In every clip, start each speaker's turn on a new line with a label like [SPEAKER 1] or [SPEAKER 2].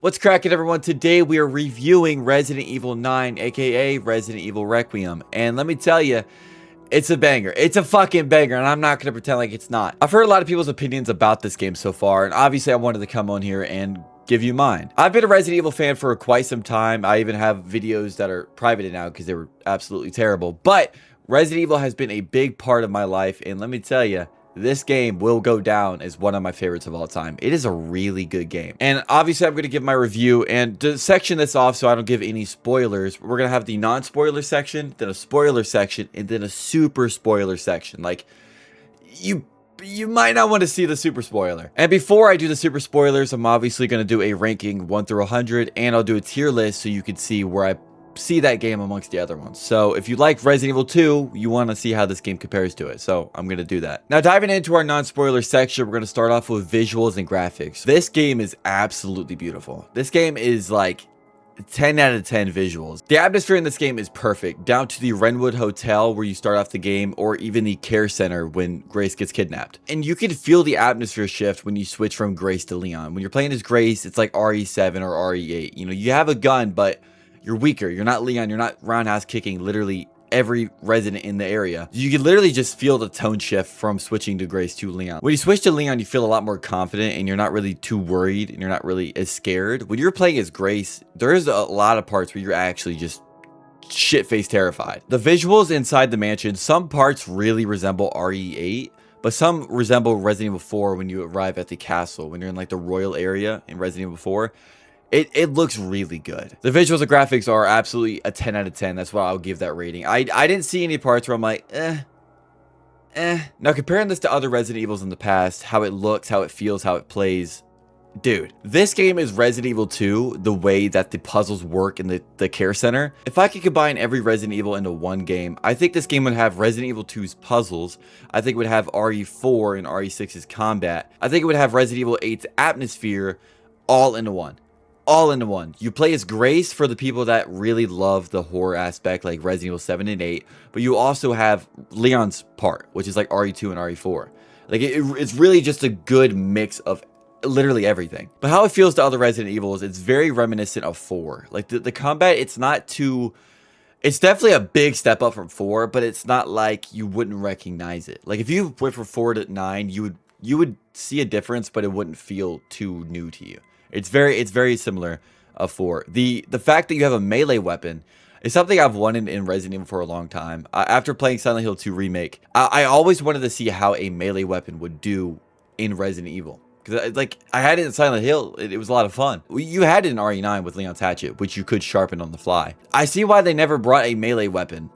[SPEAKER 1] What's cracking, everyone? Today we are reviewing Resident Evil 9, aka Resident Evil Requiem. And let me tell you, it's a banger. It's a fucking banger, and I'm not going to pretend like it's not. I've heard a lot of people's opinions about this game so far, and obviously I wanted to come on here and give you mine. I've been a Resident Evil fan for quite some time. I even have videos that are privated now because they were absolutely terrible. But Resident Evil has been a big part of my life, and let me tell you, this game will go down as one of my favorites of all time. It is a really good game. And obviously, I'm going to give my review. And to section this off so I don't give any spoilers, we're going to have the non-spoiler section, then a spoiler section, and then a super spoiler section. Like, you might not want to see the super spoiler. And before I do the super spoilers, I'm obviously going to do a ranking 1 through 100. And I'll do a tier list so you can see where I see that game amongst the other ones. So if you like Resident Evil 2, you want to see how this game compares to it. So I'm going to do that. Now, diving into our non-spoiler section, we're going to start off with visuals and graphics. This game is absolutely beautiful. This game is like 10 out of 10 visuals. The atmosphere in this game is perfect, down to the Renwood Hotel where you start off the game, or even the care center when Grace gets kidnapped. And you can feel the atmosphere shift when you switch from Grace to Leon. When you're playing as Grace, it's like RE7 or RE8. You know, you have a gun, but you're weaker. You're not Leon. You're not roundhouse kicking literally every resident in the area. You can literally just feel the tone shift from switching to Grace to Leon. When you switch to Leon, you feel a lot more confident and you're not really too worried and you're not really as scared. When you're playing as Grace, there's a lot of parts where you're actually just shit-faced terrified. The visuals inside the mansion, some parts really resemble RE8, but some resemble Resident Evil 4 when you arrive at the castle, when you're in like the royal area in Resident Evil 4. It looks really good. The visuals and graphics are absolutely a 10 out of 10. That's why I'll give that rating. I didn't see any parts where I'm like, Now, comparing this to other Resident Evils in the past, how it looks, how it feels, how it plays, dude, this game is Resident Evil 2, the way that the puzzles work in the care center. If I could combine every Resident Evil into one game, I think this game would have Resident Evil 2's puzzles. I think it would have RE4 and RE6's combat. I think it would have Resident Evil 8's atmosphere all into one. All into one. You play as Grace for the people that really love the horror aspect, like Resident Evil 7 and 8, but you also have Leon's part, which is like RE2 and RE4. Like it's really just a good mix of literally everything. But how it feels to other Resident Evils, it's very reminiscent of 4. Like the combat, it's not too... It's definitely a big step up from 4, but it's not like you wouldn't recognize it. Like if you went from 4 to 9, you would see a difference, but it wouldn't feel too new to you. It's very similar of 4. The fact that you have a melee weapon is something I've wanted in Resident Evil for a long time. After playing Silent Hill 2 Remake, I always wanted to see how a melee weapon would do in Resident Evil. Because like I had it in Silent Hill, it was a lot of fun. You had it in RE9 with Leon's hatchet, which you could sharpen on the fly. I see why they never brought a melee weapon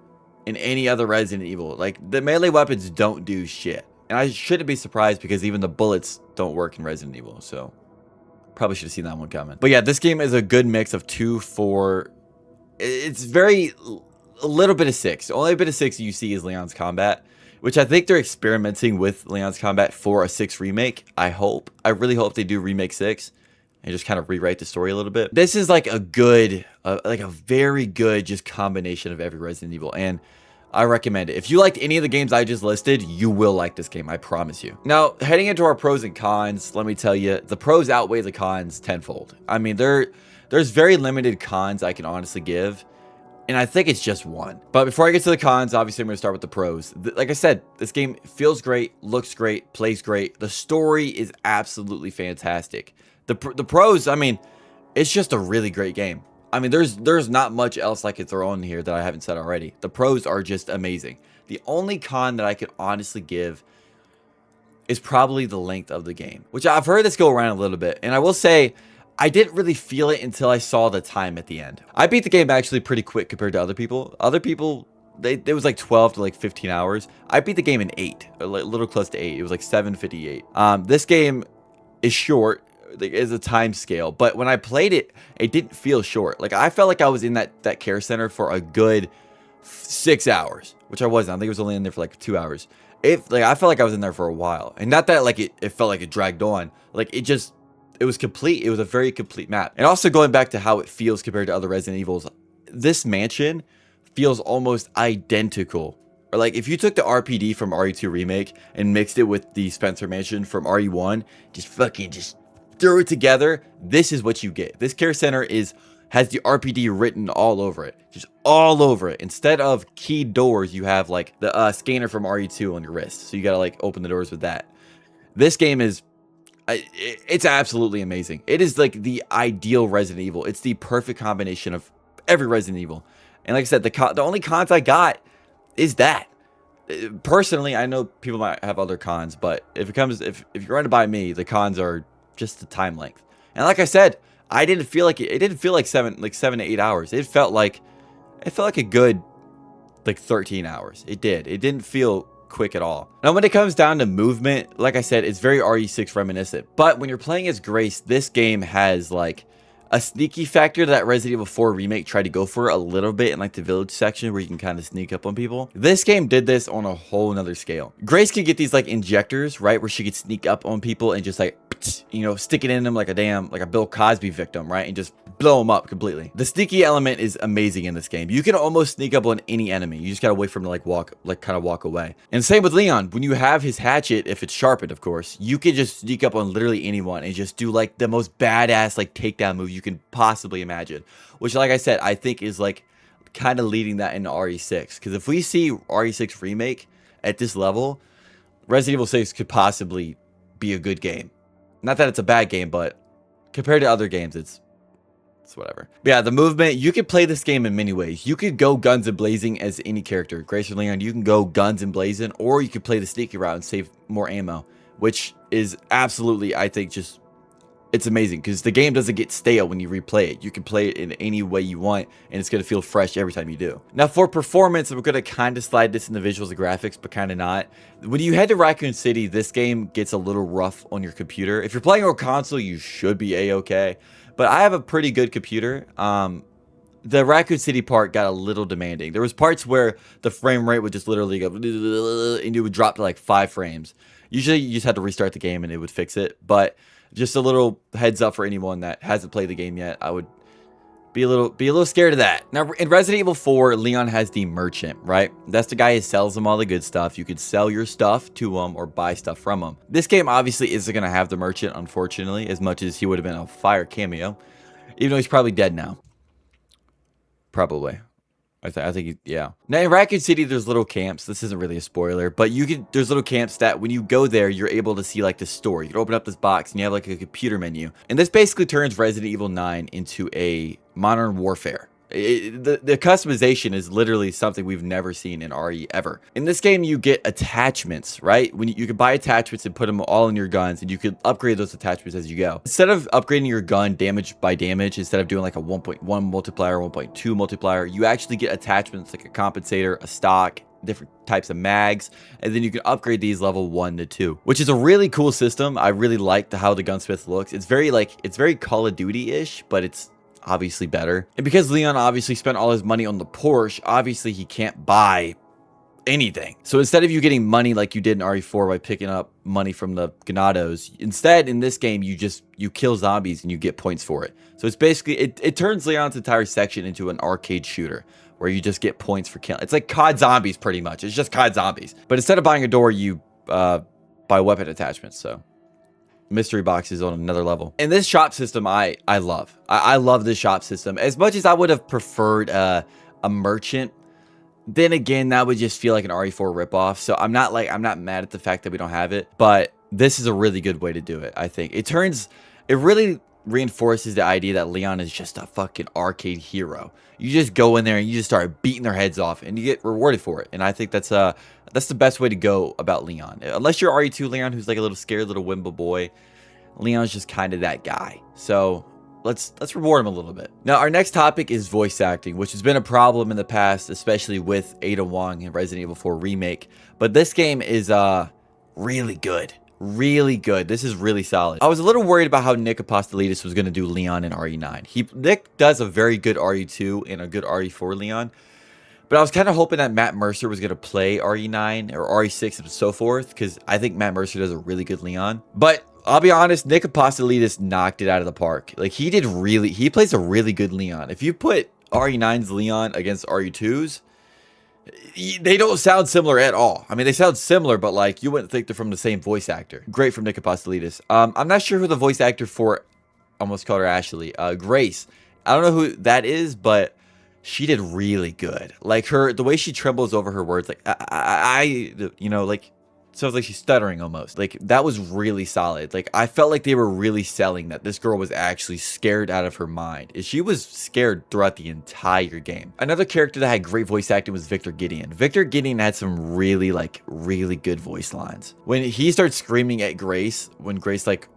[SPEAKER 1] in any other Resident Evil. Like the melee weapons don't do shit. And I shouldn't be surprised because even the bullets don't work in Resident Evil, so probably should have seen that one coming. But yeah, this game is a good mix of 2, 4. It's a little bit of 6. The only bit of 6 you see is Leon's combat, which I think they're experimenting with Leon's combat for a 6 remake. I really hope they do remake 6 and just kind of rewrite the story a little bit. This is like a good, like a very good just combination of every Resident Evil, and I recommend it. If you liked any of the games I just listed, you will like this game, I promise you. Now, heading into our pros and cons, let me tell you, the pros outweigh the cons tenfold. I mean, there's very limited cons I can honestly give, and I think it's just one. But before I get to the cons, obviously I'm going to start with the pros. Like I said, this game feels great, looks great, plays great. The story is absolutely fantastic. The pros, I mean, it's just a really great game. I mean, there's not much else I could throw in here that I haven't said already. The pros are just amazing. The only con that I could honestly give is probably the length of the game, which I've heard this go around a little bit. And I will say, I didn't really feel it until I saw the time at the end. I beat the game actually pretty quick compared to other people. Other people, it was like 12 to like 15 hours. I beat the game in 8, a little close to 8. It was like 7:58. This game is short. Is a time scale, but when I played it, it didn't feel short. Like I felt like I was in that care center for a good 6 hours, which I wasn't. I think it was only in there for like 2 hours. I felt like I was in there for a while, and not that like it felt like it dragged on. Like it was complete. It was a very complete map. And also going back to how it feels compared to other Resident Evils, this mansion feels almost identical. Or like if you took the RPD from RE2 Remake and mixed it with the Spencer Mansion from RE1, just throw it together, this is what you get. This care center has the RPD written all over it, just all over it. Instead of keyed doors, you have like the scanner from RE2 on your wrist, so you gotta like open the doors with that. This game is, it's absolutely amazing. It is like the ideal Resident Evil. It's the perfect combination of every Resident Evil. And like I said, the only cons I got is that. Personally, I know people might have other cons, but if you're running by me, the cons are just the time length. And like I said, I didn't feel like it didn't feel like 7 to 8 hours. It felt like a good like 13 hours. It did. It didn't feel quick at all. Now, when it comes down to movement, like I said, it's very RE6 reminiscent. But when you're playing as Grace, this game has like a sneaky factor that Resident Evil 4 Remake tried to go for a little bit in like the village section where you can kind of sneak up on people. This game did this on a whole nother scale. Grace could get these like injectors, right, where she could sneak up on people and just like, you know, stick it in them like a Bill Cosby victim, right, and just blow them up completely. The sneaky element is amazing in this game. You can almost sneak up on any enemy. You just gotta wait for them to kind of walk away. And same with Leon. When you have his hatchet, if it's sharpened, of course, you can just sneak up on literally anyone and just do like the most badass like takedown move you can possibly imagine. Which, like I said, I think is like kind of leading that into RE6. Because if we see RE6 Remake at this level, Resident Evil 6 could possibly be a good game. Not that it's a bad game, but compared to other games, it's whatever. But yeah, the movement, you could play this game in many ways. You could go guns and blazing as any character. Grace or Leon, you can go guns and blazing, or you could play the sneaky route and save more ammo, which is absolutely, I think, just, it's amazing because the game doesn't get stale when you replay it. You can play it in any way you want, and it's going to feel fresh every time you do. Now, for performance, we're going to kind of slide this in the visuals and graphics, but kind of not. When you head to Raccoon City, this game gets a little rough on your computer. If you're playing on console, you should be a-okay. But I have a pretty good computer. The Raccoon City part got a little demanding. There was parts where the frame rate would just literally go, and it would drop to like 5 frames. Usually, you just had to restart the game and it would fix it. But just a little heads up for anyone that hasn't played the game yet, I would be a little scared of that. Now, in Resident Evil 4, Leon has the merchant, right? That's the guy who sells them all the good stuff. You could sell your stuff to him or buy stuff from him. This game obviously isn't going to have the merchant, unfortunately, as much as he would have been a fire cameo, even though he's probably dead now. Probably. I think, yeah. Now, in Raccoon City, there's little camps. This isn't really a spoiler, but there's little camps that when you go there, you're able to see like the store. You can open up this box and you have like a computer menu. And this basically turns Resident Evil 9 into a Modern Warfare. The customization is literally something we've never seen in RE ever. In this game, you get attachments, right? When you can buy attachments and put them all in your guns, and you could upgrade those attachments as you go. Instead of upgrading your gun damage by damage, instead of doing like a 1.1 multiplier, 1.2 multiplier, you actually get attachments like a compensator, a stock, different types of mags, and then you can upgrade these level 1 to 2, which is a really cool system. I really like how the gunsmith looks. It's very Call of Duty-ish, but it's obviously better. And because Leon obviously spent all his money on the Porsche, obviously he can't buy anything. So instead of you getting money like you did in RE4 by picking up money from the Ganados, instead in this game you kill zombies and you get points for it. So it's basically it turns Leon's entire section into an arcade shooter where you just get points for killing. It's like COD Zombies pretty much. It's just COD Zombies. But instead of buying a door, you buy weapon attachments. So mystery boxes on another level. And this shop system I love. I love this shop system. As much as I would have preferred a merchant, then again, that would just feel like an RE4 ripoff. So I'm not mad at the fact that we don't have it, but this is a really good way to do it. I think it really reinforces the idea that Leon is just a fucking arcade hero. You just go in there and you just start beating their heads off and you get rewarded for it. And I think that's the best way to go about Leon. Unless you're RE2 Leon, who's like a little scared little wimble boy, Leon's just kind of that guy. So let's reward him a little bit. Now, our next topic is voice acting, which has been a problem in the past, especially with Ada Wong in Resident Evil 4 Remake. But this game is really good. Really good. This is really solid. I was a little worried about how Nick Apostolidis was going to do Leon in RE9. Nick does a very good RE2 and a good RE4 Leon. But I was kind of hoping that Matt Mercer was going to play RE9 or RE6 and so forth, because I think Matt Mercer does a really good Leon. But I'll be honest, Nick Apostolidis knocked it out of the park. Like, he plays a really good Leon. If you put RE9's Leon against RE2's, They don't sound similar at all. I mean, they sound similar, but like you wouldn't think they're from the same voice actor. Great from Nick Apostolides. I'm not sure who the voice actor for, almost called her Ashley, Grace. I don't know who that is, but she did really good. Like the way she trembles over her words, like you know, like sounds like she's stuttering almost. Like that was really solid. Like I felt like they were really selling that this girl was actually scared out of her mind. She was scared throughout the entire game. Another character that had great voice acting was Victor Gideon. Victor Gideon had some really good voice lines. When he starts screaming at Grace, when Grace like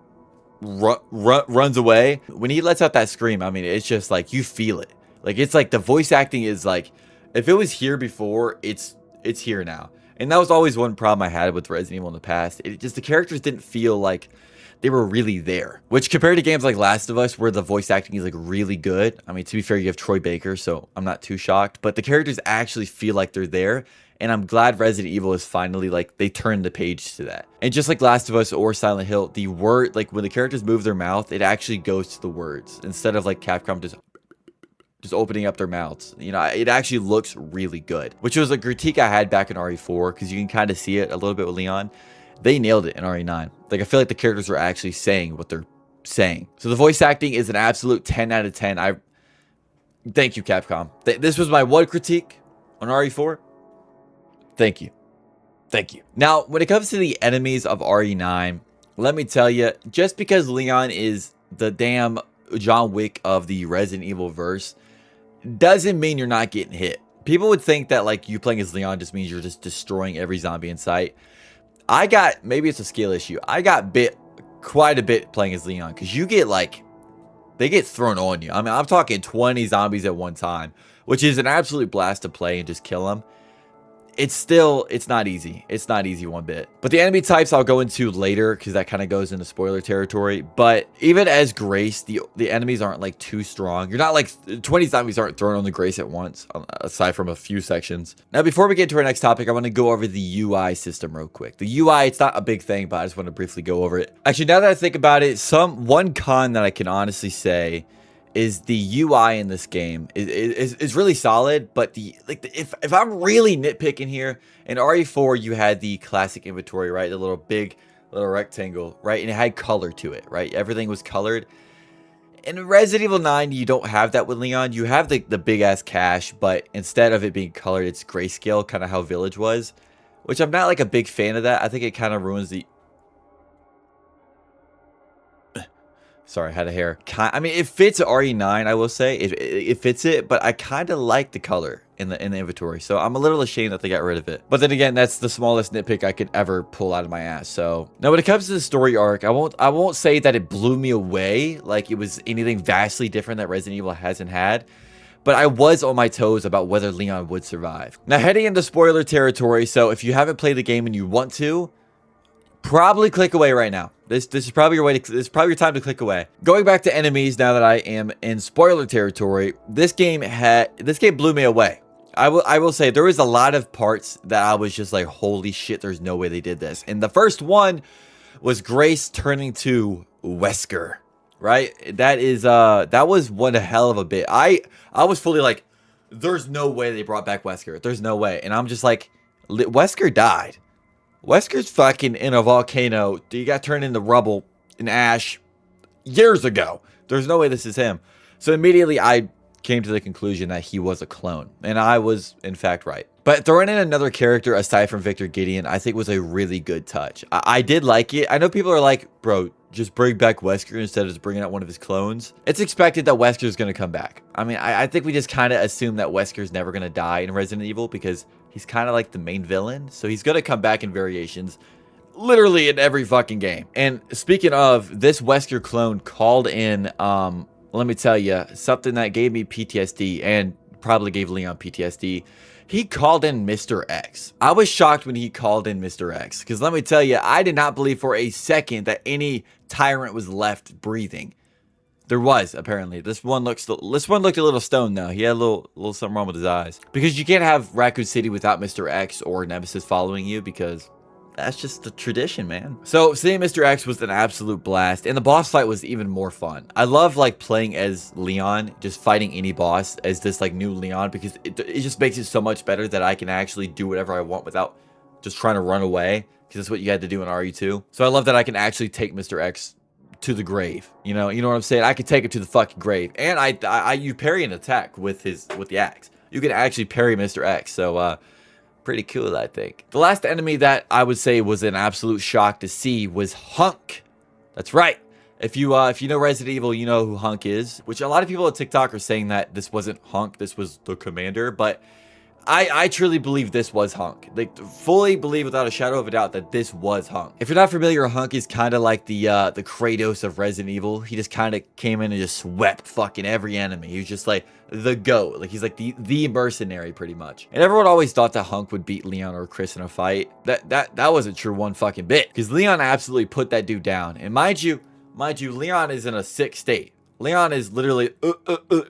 [SPEAKER 1] runs away, when he lets out that scream, I mean, it's just like you feel it. Like it's like the voice acting is like, if it was here before, it's here now. And that was always one problem I had with Resident Evil in the past. It just, the characters didn't feel like they were really there. Which compared to games like Last of Us, where the voice acting is like really good. I mean, to be fair, you have Troy Baker, so I'm not too shocked. But the characters actually feel like they're there. And I'm glad Resident Evil is finally like, they turned the page to that. And just like Last of Us or Silent Hill, the word, like when the characters move their mouth, it actually goes to the words. Instead of like Capcom just opening up their mouths. You know, it actually looks really good, which was a critique I had back in RE4, because you can kind of see it a little bit with Leon. They nailed it in RE9. Like, I feel like the characters are actually saying what they're saying. So the voice acting is an absolute 10 out of 10. Thank you, Capcom. This was my one critique on RE4. Thank you. Thank you. Now, when it comes to the enemies of RE9, let me tell you, just because Leon is the damn John Wick of the Resident Evil verse doesn't mean you're not getting hit. People would think that like you playing as Leon just means you're just destroying every zombie in sight. Maybe it's a skill issue. I got bit quite a bit playing as Leon, because you get like, they get thrown on you. I mean, I'm talking 20 zombies at one time, which is an absolute blast to play and just kill them. It's not easy. It's not easy one bit. But the enemy types I'll go into later, because that kind of goes into spoiler territory. But even as Grace, the enemies aren't like too strong. You're not like 20 zombies aren't thrown on the Grace at once, aside from a few sections. Now, before we get to our next topic, I want to go over the UI system real quick. The UI, it's not a big thing, but I just want to briefly go over it. Actually, now that I think about it, one con that I can honestly say is the UI in this game is really solid, but if I'm really nitpicking here, in RE4 you had the classic inventory, right? The little rectangle, right? And it had color to it, right? Everything was colored. In Resident Evil 9, you don't have that with Leon. You have the big ass cache, but instead of it being colored, it's grayscale, kind of how Village was, which I'm not like a big fan of that. I think it kind of ruins the... Sorry, I had a hair. I mean, it fits RE9, I will say. It fits it, but I kind of like the color in the inventory. So I'm a little ashamed that they got rid of it. But then again, that's the smallest nitpick I could ever pull out of my ass. So now when it comes to the story arc, I won't say that it blew me away like it was anything vastly different that Resident Evil hasn't had. But I was on my toes about whether Leon would survive. Now heading into spoiler territory, so if you haven't played the game and you want to, probably click away right now. This is probably your way to, this is probably your time to click away. Going back to enemies, now that I am in spoiler territory, this game blew me away. I will say there was a lot of parts that I was just like, holy shit, there's no way they did this. And the first one was Grace turning to Wesker, right? That was one hell of a bit. I was fully like, there's no way they brought back Wesker. There's no way. And I'm just like, Wesker died. Wesker's fucking in a volcano. He got turned into rubble and ash years ago. There's no way this is him. So immediately I came to the conclusion that he was a clone. And I was, in fact, right. But throwing in another character aside from Victor Gideon, I think was a really good touch. I did like it. I know people are like, bro, just bring back Wesker instead of just bringing out one of his clones. It's expected that Wesker's going to come back. I mean, I think we just kind of assume that Wesker's never going to die in Resident Evil because he's kind of like the main villain. So he's going to come back in variations literally in every fucking game. And speaking of, this Wesker clone called in, let me tell you, something that gave me PTSD and probably gave Leon PTSD. He called in Mr. X. I was shocked when he called in Mr. X, because let me tell you, I did not believe for a second that any tyrant was left breathing. There was, apparently. This one looked a little stoned, though. He had a little something wrong with his eyes. Because you can't have Raccoon City without Mr. X or Nemesis following you, because that's just the tradition, man. So seeing Mr. X was an absolute blast, and the boss fight was even more fun. I love like playing as Leon, just fighting any boss as this like new Leon, because it just makes it so much better that I can actually do whatever I want without just trying to run away, because that's what you had to do in RE2. So I love that I can actually take Mr. X to the grave. You know what I'm saying? I could take it to the fucking grave, and you parry an attack with the axe. You can actually parry Mr. X. So pretty cool, I think. The last enemy that I would say was an absolute shock to see was Hunk. That's right. If you know Resident Evil, you know who Hunk is, which a lot of people on TikTok are saying that this wasn't Hunk, this was the commander, but I truly believe this was Hunk. Like, fully believe without a shadow of a doubt that this was Hunk. If you're not familiar, Hunk is kind of like the Kratos of Resident Evil. He just kind of came in and just swept fucking every enemy. He was just like the GOAT. Like, he's like the mercenary pretty much. And everyone always thought that Hunk would beat Leon or Chris in a fight. That wasn't true one fucking bit, because Leon absolutely put that dude down. And mind you, Leon is in a sick state. Leon is literally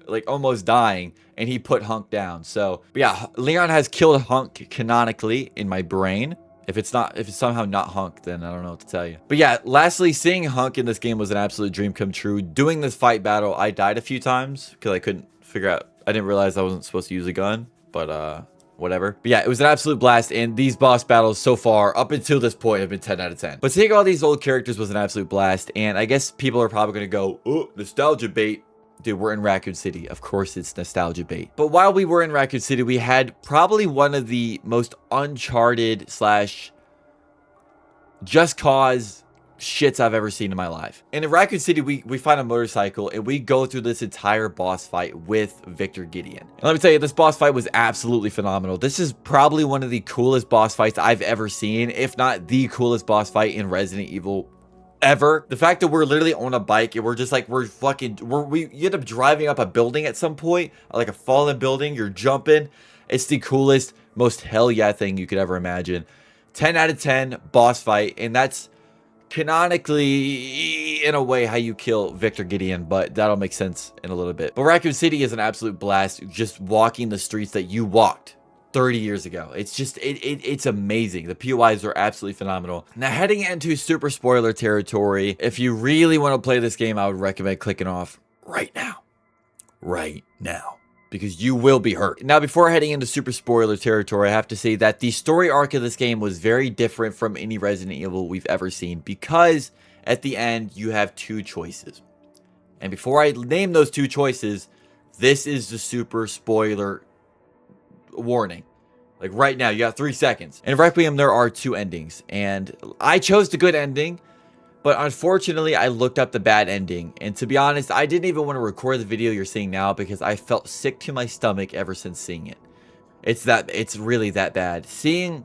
[SPEAKER 1] like almost dying, and he put Hunk down. So, but yeah, Leon has killed Hunk canonically in my brain. If it's somehow not Hunk, then I don't know what to tell you. But yeah, lastly, seeing Hunk in this game was an absolute dream come true. Doing this fight battle, I died a few times because I couldn't figure out. I didn't realize I wasn't supposed to use a gun, but whatever. But yeah, it was an absolute blast, and these boss battles so far, up until this point, have been 10 out of 10. But seeing all these old characters was an absolute blast, and I guess people are probably going to go, oh, nostalgia bait. Dude, we're in Raccoon City. Of course it's nostalgia bait. But while we were in Raccoon City, we had probably one of the most uncharted / just cause shits I've ever seen in my life. And in Raccoon City, we find a motorcycle, and we go through this entire boss fight with Victor Gideon. And let me tell you, this boss fight was absolutely phenomenal. This is probably one of the coolest boss fights I've ever seen, if not the coolest boss fight in Resident Evil ever. The fact that we're literally on a bike, and we're just like, you end up driving up a building at some point, like a fallen building, you're jumping. It's the coolest, most hell yeah thing you could ever imagine. 10 out of 10 boss fight, and that's canonically, in a way, how you kill Victor Gideon, but that'll make sense in a little bit. But Raccoon City is an absolute blast, just walking the streets that you walked 30 years ago. It's just, it's amazing. The POIs are absolutely phenomenal. Now, heading into super spoiler territory, if you really want to play this game, I would recommend clicking off right now. Right now. Because you will be hurt. Now, before heading into super spoiler territory, I have to say that the story arc of this game was very different from any Resident Evil we've ever seen, because at the end, you have two choices. And before I name those two choices, this is the super spoiler warning. Like right now, you got 3 seconds. In Requiem, there are 2 endings, and I chose the good ending. But unfortunately, I looked up the bad ending. And to be honest, I didn't even want to record the video you're seeing now, because I felt sick to my stomach ever since seeing it. It's really that bad. Seeing,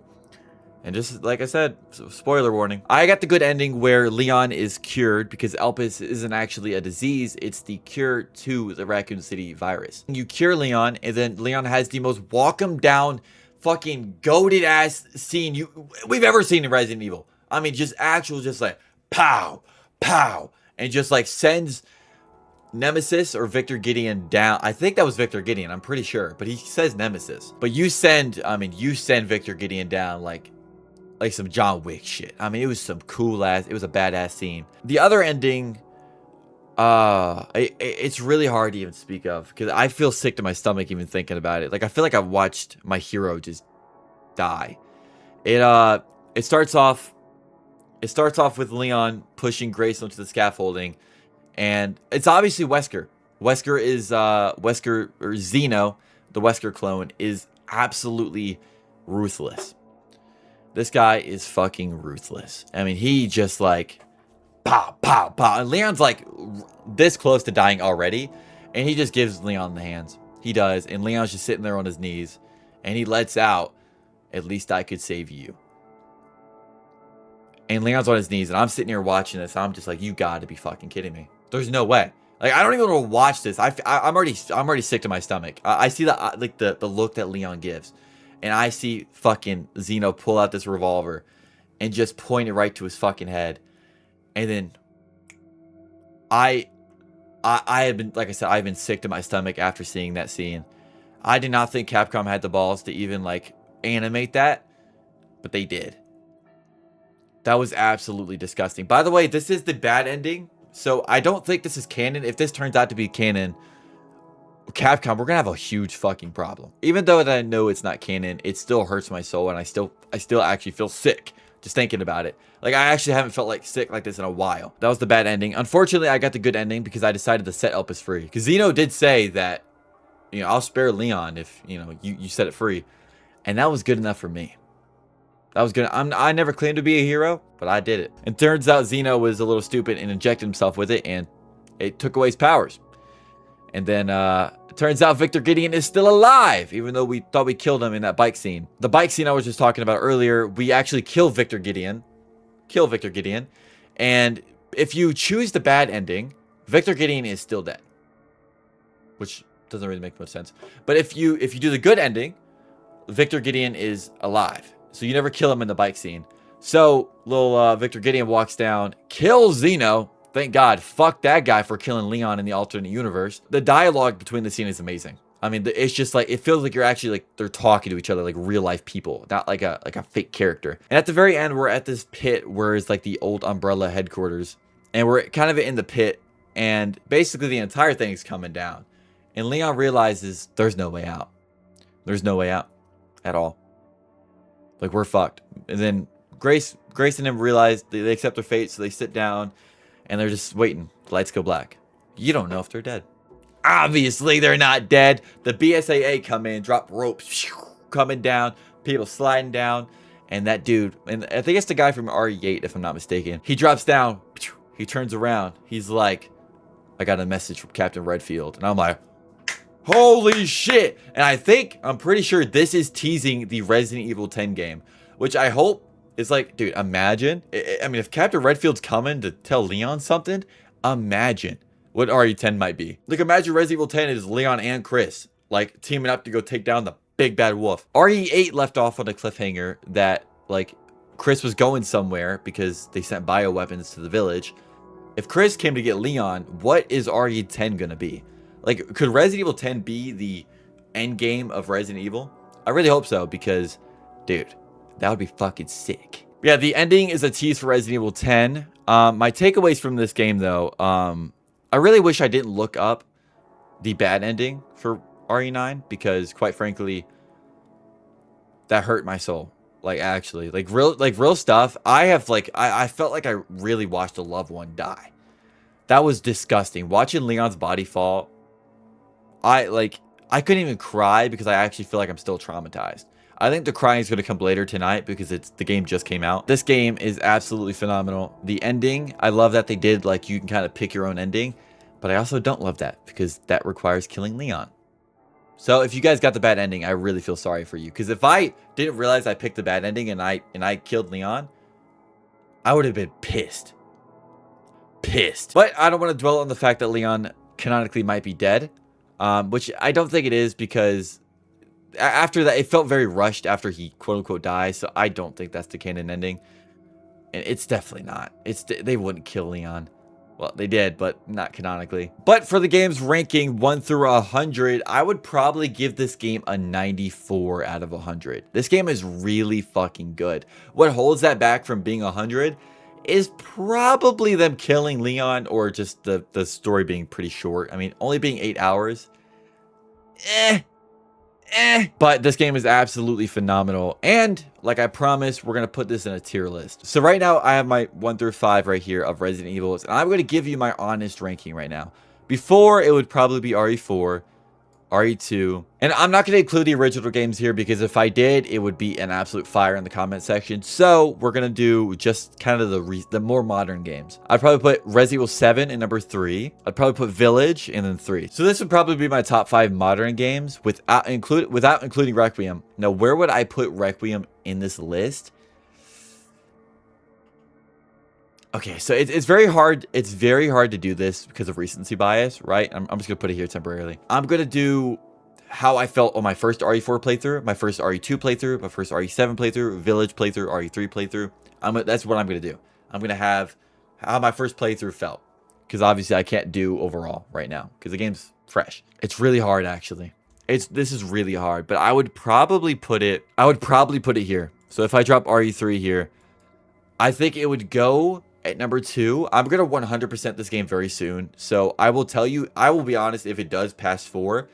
[SPEAKER 1] and just like I said, spoiler warning. I got the good ending where Leon is cured, because Elpis isn't actually a disease. It's the cure to the Raccoon City virus. You cure Leon, and then Leon has the most walk him down fucking goated ass scene we've ever seen in Resident Evil. I mean, just like, pow, pow, and just like sends Nemesis or Victor Gideon down. I think that was Victor Gideon, I'm pretty sure, but he says Nemesis. But you send Victor Gideon down like some John Wick shit. I mean, it was some cool ass, it was a badass scene. The other ending, it's really hard to even speak of, because I feel sick to my stomach even thinking about it. Like, I feel like I've watched my hero just die. It starts off with Leon pushing Grace onto the scaffolding, and it's obviously Wesker. Wesker is Wesker, or Zeno, the Wesker clone, is absolutely ruthless. This guy is fucking ruthless. I mean, he just like pow, pow, pow. And Leon's like this close to dying already, and he just gives Leon the hands. He does, and Leon's just sitting there on his knees, and he lets out, "At least I could save you." And Leon's on his knees, and I'm sitting here watching this. I'm just like, you gotta be fucking kidding me. There's no way. Like, I don't even want to watch this. I'm already sick to my stomach. I see the look that Leon gives, and I see fucking Zeno pull out this revolver and just point it right to his fucking head. And then I have been, like I said, I've been sick to my stomach after seeing that scene. I did not think Capcom had the balls to even like animate that, but they did. That was absolutely disgusting. By the way, this is the bad ending. So I don't think this is canon. If this turns out to be canon, Capcom, we're gonna have a huge fucking problem. Even though that I know it's not canon, it still hurts my soul, and I still actually feel sick just thinking about it. Like, I actually haven't felt like sick like this in a while. That was the bad ending. Unfortunately, I got the good ending because I decided the set up is free. Because Zeno did say that, you know, I'll spare Leon if, you know, you set it free. And that was good enough for me. That was good. I never claimed to be a hero, but I did it. And turns out Zeno was a little stupid and injected himself with it, and it took away his powers. And then it turns out Victor Gideon is still alive, even though we thought we killed him in that bike scene. The bike scene I was just talking about earlier, we actually kill Victor Gideon. And if you choose the bad ending, Victor Gideon is still dead. Which doesn't really make much sense. But if you do the good ending, Victor Gideon is alive. So you never kill him in the bike scene. So little Victor Gideon walks down, kills Zeno. Thank God. Fuck that guy for killing Leon in the alternate universe. The dialogue between the scene is amazing. I mean, it's just like, it feels like you're actually like, they're talking to each other like real life people, not like a fake character. And at the very end, we're at this pit where it's like the old Umbrella headquarters. And we're kind of in the pit. And basically the entire thing is coming down. And Leon realizes there's no way out. There's no way out at all. Like, we're fucked. And then Grace and him realize they accept their fate, so they sit down and they're just waiting. The lights go black. You don't know if they're dead. Obviously, they're not dead. The BSAA come in, drop ropes, coming down, people sliding down, and that dude, and I think it's the guy from RE8, if I'm not mistaken. He drops down, he turns around, he's like, I got a message from Captain Redfield, and I'm like, holy shit. And I'm pretty sure this is teasing the Resident Evil 10 game, which I hope is like, dude, imagine. I mean, if Captain Redfield's coming to tell Leon something, imagine what RE10 might be. Like, imagine Resident Evil 10 is Leon and Chris, like, teaming up to go take down the big bad wolf. RE8 left off on a cliffhanger that, like, Chris was going somewhere because they sent bioweapons to the village. If Chris came to get Leon, what is RE10 gonna be? Like, could Resident Evil 10 be the end game of Resident Evil? I really hope so, because, dude, that would be fucking sick. Yeah, the ending is a tease for Resident Evil 10. My takeaways from this game, though, I really wish I didn't look up the bad ending for RE9, because, quite frankly, that hurt my soul. Like, actually, like real stuff. I felt like I really watched a loved one die. That was disgusting. Watching Leon's body fall, I couldn't even cry because I actually feel like I'm still traumatized. I think the crying is going to come later tonight because the game just came out. This game is absolutely phenomenal. The ending, I love that they did, like, you can kind of pick your own ending, but I also don't love that because that requires killing Leon. So if you guys got the bad ending, I really feel sorry for you, because if I didn't realize I picked the bad ending and I killed Leon, I would have been pissed. But I don't want to dwell on the fact that Leon canonically might be dead, which I don't think it is, because after that, it felt very rushed after he quote-unquote dies, so I don't think that's the canon ending. And it's definitely not. They wouldn't kill Leon. Well, they did, but not canonically. But for the game's ranking 1 through 100, I would probably give this game a 94 out of 100. This game is really fucking good. What holds that back from being 100 is probably them killing Leon, or just the story being pretty short. I mean, only being 8 hours. But this game is absolutely phenomenal. And like I promised, we're going to put this in a tier list. So right now I have my 1 through 5 right here of Resident Evils. And I'm going to give you my honest ranking right now. Before, it would probably be RE4, RE2. And I'm not going to include the original games here, because if I did, it would be an absolute fire in the comment section. So we're going to do just kind of the more modern games. I'd probably put Resident Evil 7 in number 3. I'd probably put Village in then 3. So this would probably be my top 5 modern games without including Requiem. Now, where would I put Requiem in this list? Okay, so it's very hard. It's very hard to do this because of recency bias, right? I'm just gonna put it here temporarily. I'm gonna do how I felt on my first RE4 playthrough, my first RE2 playthrough, my first RE7 playthrough, Village playthrough, RE3 playthrough. That's what I'm gonna do. I'm gonna have how my first playthrough felt, because obviously I can't do overall right now because the game's fresh. It's really hard, actually. This is really hard, but I would probably put it here. So if I drop RE3 here, I think it would go at number 2. I'm going to 100% this game very soon. So I will tell you, I will be honest if it does pass 4.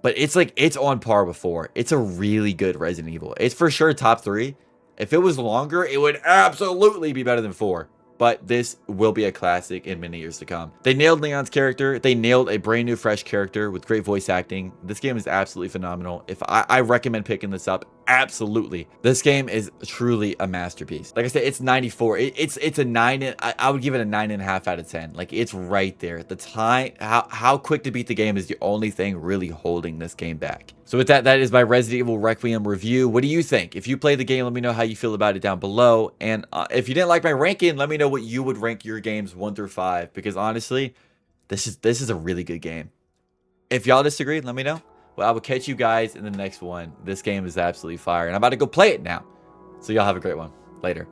[SPEAKER 1] But it's like, it's on par with 4. It's a really good Resident Evil. It's for sure top 3. If it was longer, it would absolutely be better than 4. But this will be a classic in many years to come. They nailed Leon's character. They nailed a brand new, fresh character with great voice acting. This game is absolutely phenomenal. If I recommend picking this up, absolutely. This game is truly a masterpiece. Like I said, it's 94. It's a 9. I would give it a 9.5 out of 10. Like, it's right there. The time, how quick to beat the game is the only thing really holding this game back. So with that, that is my Resident Evil Requiem review. What do you think? If you play the game, let me know how you feel about it down below. And if you didn't like my ranking, let me know what you would rank your games 1 through 5. Because honestly, this is a really good game. If y'all disagree, let me know. Well, I will catch you guys in the next one. This game is absolutely fire. And I'm about to go play it now. So y'all have a great one. Later.